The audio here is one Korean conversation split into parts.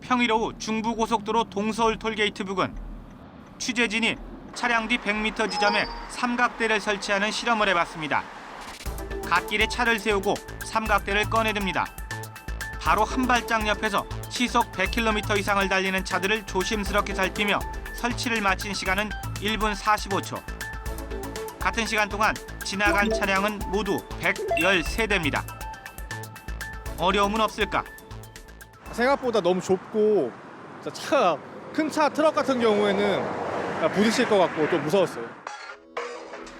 평일 오후 중부고속도로 동서울 톨게이트 부근. 취재진이 차량 뒤 100m 지점에 삼각대를 설치하는 실험을 해봤습니다. 갓길에 차를 세우고 삼각대를 꺼내듭니다. 바로 한 발짝 옆에서 시속 100km 이상을 달리는 차들을 조심스럽게 살피며 설치를 마친 시간은 1분 45초. 같은 시간 동안 지나간 차량은 모두 113대입니다. 어려움은 없을까? 생각보다 너무 좁고 차가 큰 차 트럭 같은 경우에는 부딪힐 것 같고 좀 무서웠어요.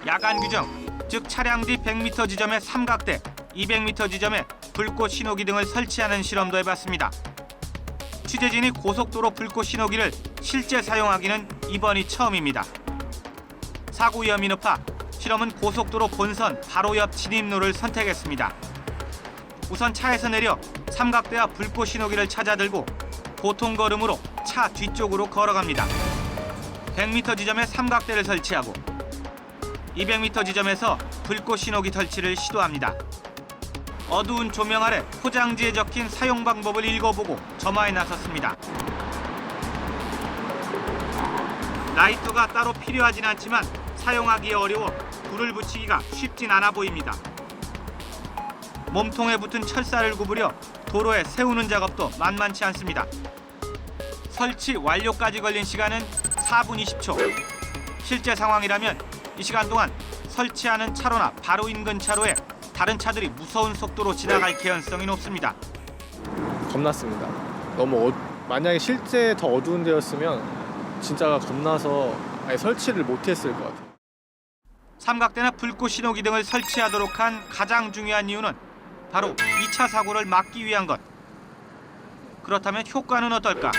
야간 규정, 즉 차량 뒤 100m 지점에 삼각대, 200m 지점에 불꽃 신호기 등을 설치하는 실험도 해봤습니다. 취재진이 고속도로 불꽃 신호기를 실제 사용하기는 이번이 처음입니다. 사고 위험이 높아 실험은 고속도로 본선 바로 옆 진입로를 선택했습니다. 우선 차에서 내려 삼각대와 불꽃 신호기를 찾아 들고 보통 걸음으로 차 뒤쪽으로 걸어갑니다. 100m 지점에 삼각대를 설치하고 200m 지점에서 불꽃 신호기 설치를 시도합니다. 어두운 조명 아래 포장지에 적힌 사용 방법을 읽어보고 점화에 나섰습니다. 라이터가 따로 필요하진 않지만 사용하기에 어려워 불을 붙이기가 쉽진 않아 보입니다. 몸통에 붙은 철사를 구부려 도로에 세우는 작업도 만만치 않습니다. 설치 완료까지 걸린 시간은 4분 20초. 실제 상황이라면 이 시간 동안 설치하는 차로나 바로 인근 차로에 다른 차들이 무서운 속도로 지나갈 개연성이 높습니다. 겁났습니다. 너무 만약에 실제 더 어두운 데였으면 진짜 겁나서 아예 설치를 못했을 것 같아요. 삼각대나 불꽃 신호기 등을 설치하도록 한 가장 중요한 이유는 바로 2차 사고를 막기 위한 것. 그렇다면 효과는 어떨까?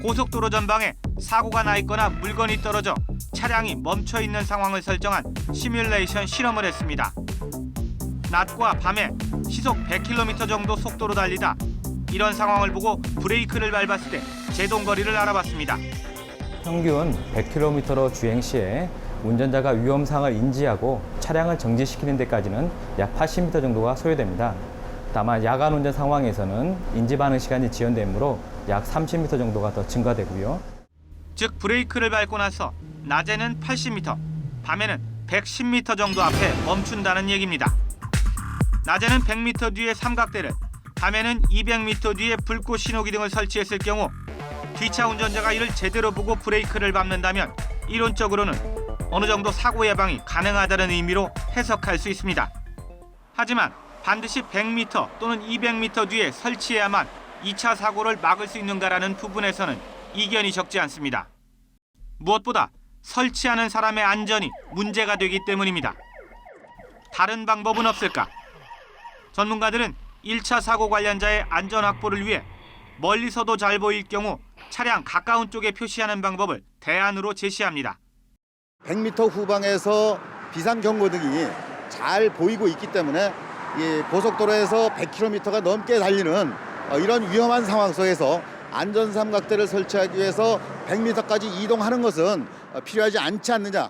고속도로 전방에 사고가 나 있거나 물건이 떨어져 차량이 멈춰 있는 상황을 설정한 시뮬레이션 실험을 했습니다. 낮과 밤에 시속 100km 정도 속도로 달리다 이런 상황을 보고 브레이크를 밟았을 때 제동 거리를 알아봤습니다. 평균 100km로 주행 시에 운전자가 위험상을 인지하고 차량을 정지시키는 데까지는 약 80m 정도가 소요됩니다. 다만 야간 운전 상황에서는 인지 반응 시간이 지연되므로 약 30m 정도가 더 증가되고요. 즉 브레이크를 밟고 나서 낮에는 80m, 밤에는 110m 정도 앞에 멈춘다는 얘기입니다. 낮에는 100m 뒤에 삼각대를, 밤에는 200m 뒤에 불꽃 신호기 등을 설치했을 경우 뒤차 운전자가 이를 제대로 보고 브레이크를 밟는다면 이론적으로는 어느 정도 사고 예방이 가능하다는 의미로 해석할 수 있습니다. 하지만 반드시 100m 또는 200m 뒤에 설치해야만 2차 사고를 막을 수 있는가라는 부분에서는 이견이 적지 않습니다. 무엇보다 설치하는 사람의 안전이 문제가 되기 때문입니다. 다른 방법은 없을까? 전문가들은 1차 사고 관련자의 안전 확보를 위해 멀리서도 잘 보일 경우 차량 가까운 쪽에 표시하는 방법을 대안으로 제시합니다. 100m 후방에서 비상경고등이 잘 보이고 있기 때문에 이 고속도로에서 100km가 넘게 달리는 이런 위험한 상황 속에서 안전 삼각대를 설치하기 위해서 100m까지 이동하는 것은 필요하지 않지 않느냐.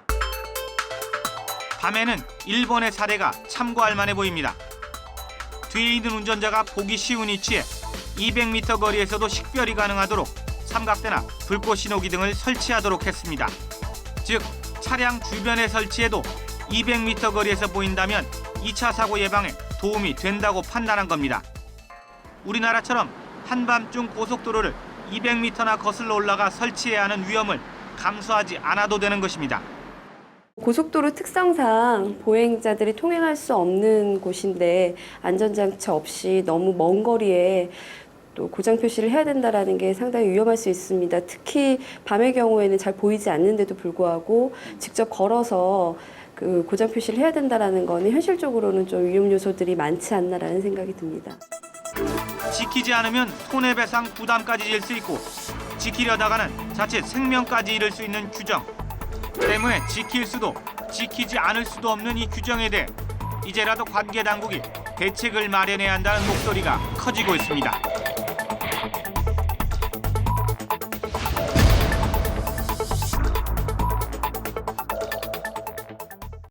밤에는 일본의 사례가 참고할 만해 보입니다. 뒤에 있는 운전자가 보기 쉬운 위치에 200m 거리에서도 식별이 가능하도록 삼각대나 불꽃 신호기 등을 설치하도록 했습니다. 즉 차량 주변에 설치해도 200m 거리에서 보인다면 2차 사고 예방에 도움이 된다고 판단한 겁니다. 우리나라처럼 한밤중 고속도로를 200m나 거슬러 올라가 설치해야 하는 위험을 감수하지 않아도 되는 것입니다. 고속도로 특성상 보행자들이 통행할 수 없는 곳인데 안전장치 없이 너무 먼 거리에 또 고장 표시를 해야 된다는 게 상당히 위험할 수 있습니다. 특히 밤의 경우에는 잘 보이지 않는데도 불구하고 직접 걸어서 그 고장 표시를 해야 된다는 거는 현실적으로는 좀 위험 요소들이 많지 않나라는 생각이 듭니다. 지키지 않으면 손해배상 부담까지 질 수 있고 지키려다가는 자칫 생명까지 잃을 수 있는 규정 때문에 지킬 수도 지키지 않을 수도 없는 이 규정에 대해 이제라도 관계 당국이 대책을 마련해야 한다는 목소리가 커지고 있습니다.